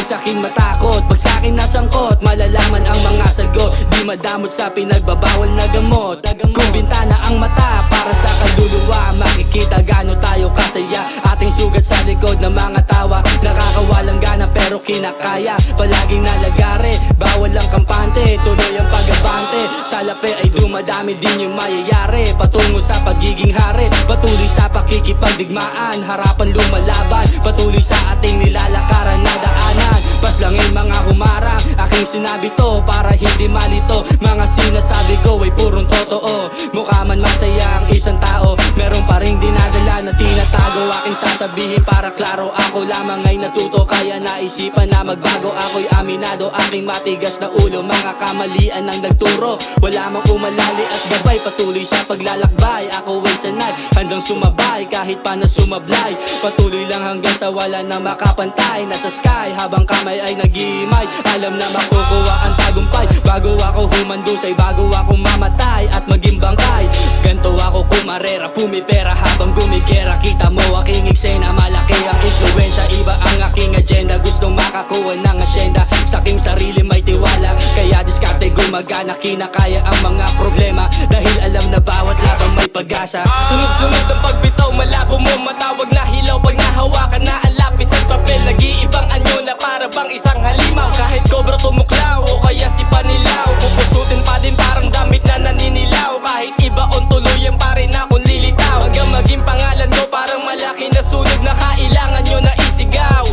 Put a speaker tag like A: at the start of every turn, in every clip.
A: sa'kin matakot. Pag sa'kin nasangkot, malalaman ang mga sagot. Di madamot sa pinagbabawal na gamot. Kung bintana ang mata para sa kaluluwa, makikita gaano tayo kasaya. Ating sugat sa likod ng mga tawa, nakakawalang gana pero kinakaya. Palaging nalagare, bawal ang kampante, tuloy ang pag-abante. Sa lape ay dumadami din yung mayayari, patungo sa pagiging hari. Patuloy sa pakikipagdigmaan, harapan lumalaban, patuloy sa ating nilalakaran na daanan. Paslangin mga humarang, aking sinabi to para hindi malito. Mga sinasabi ko ay purong totoo. Mukha man masaya ang isang tao, meron pa ring dinadala na tinatago. Aking sasabihin para klaro, ako lamang ay natuto. Kaya naisipan na magbago, ako'y aminado. Aking matigas na ulo, mga kamalian ang nagturo. Wala mang umalali at gabay, patuloy sa paglalakbay. Ako ay sanay, handang sumabay kahit pa na sumablay. Patuloy lang hanggang sa wala na makapantay. Nasa sky habang kamay ay nag-iimay, alam na makukuha ang tagumpay. Bago ako humandusay, bago ako mamatay at maging bangkay. Ganto ako kumarera, pumipera habang gumigera. Kita mo aking eksena, malaki ang influensya. Iba ang aking agenda, gustong makakuha ng asyenda. Sa aking sarili may tiwala, kaya diskarte gumagana. Kinakaya ang mga problema, dahil alam na bawat labang may pag-asa.
B: Sunod-sunod ang pagbitaw, malabo mo matawag na hilaw. Pag nahawakan na ang lapis at papel, nag-iibang anyo na para bang isang halimaw. Kahit kobra tumuklaw o kaya si panilaw, pupusutin pa din parang damit na naninilaw. Kahit ibaon tuluyan pa rin akong lilitaw, hanggang maging pangalan ko parang malaki na sunog na kailangan nyo na isigaw.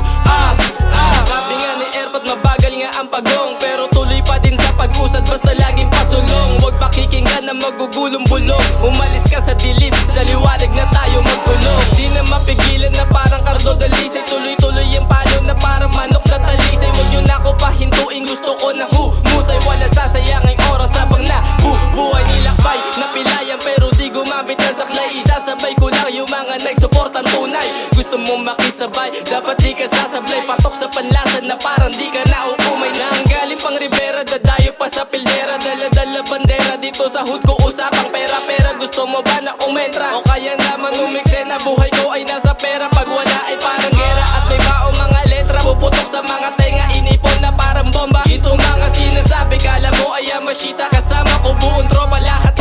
B: Sabi nga ni Airpot, mabagal nga ang pagong, pero tuloy pa din sa pag-usad basta laging pasulong. Huwag pakikinggan na magugulong bulong, umalis ka sa dilim, sa liwanag na tayo magkulong. Di na mapigilan na parang kardo dalisay, tuloy-tuloy ang palo na parang manok na talisay. Huwag nyo na ako pahintuin, gusto ko na humusay. Wala sasayanging oras habang nabubuhay. Nilakbay, napilayan pero di gumamit ng saklay. Isasabay ko lang yung mga nagsuportang tunay. Gusto mo makisabay, dapat di ka sasablay. Patok sa panlasan na parang di ka na uumay. Naanggaling pang Rivera, dadayo pa sa pildera. Dala-dala bandera, dito sa hood ko usapang pera-pera. Gusto mo ba na umentra? O kaya naman umiksena, buhay ko ay nasa pera. Pag wala ay parang gera at may baong mga letra. Puputok sa mga tenga, inipon na parang bomba. Ito mga sinasabi, kala mo ay Yamashita. Kasama ko buong tropa, lahat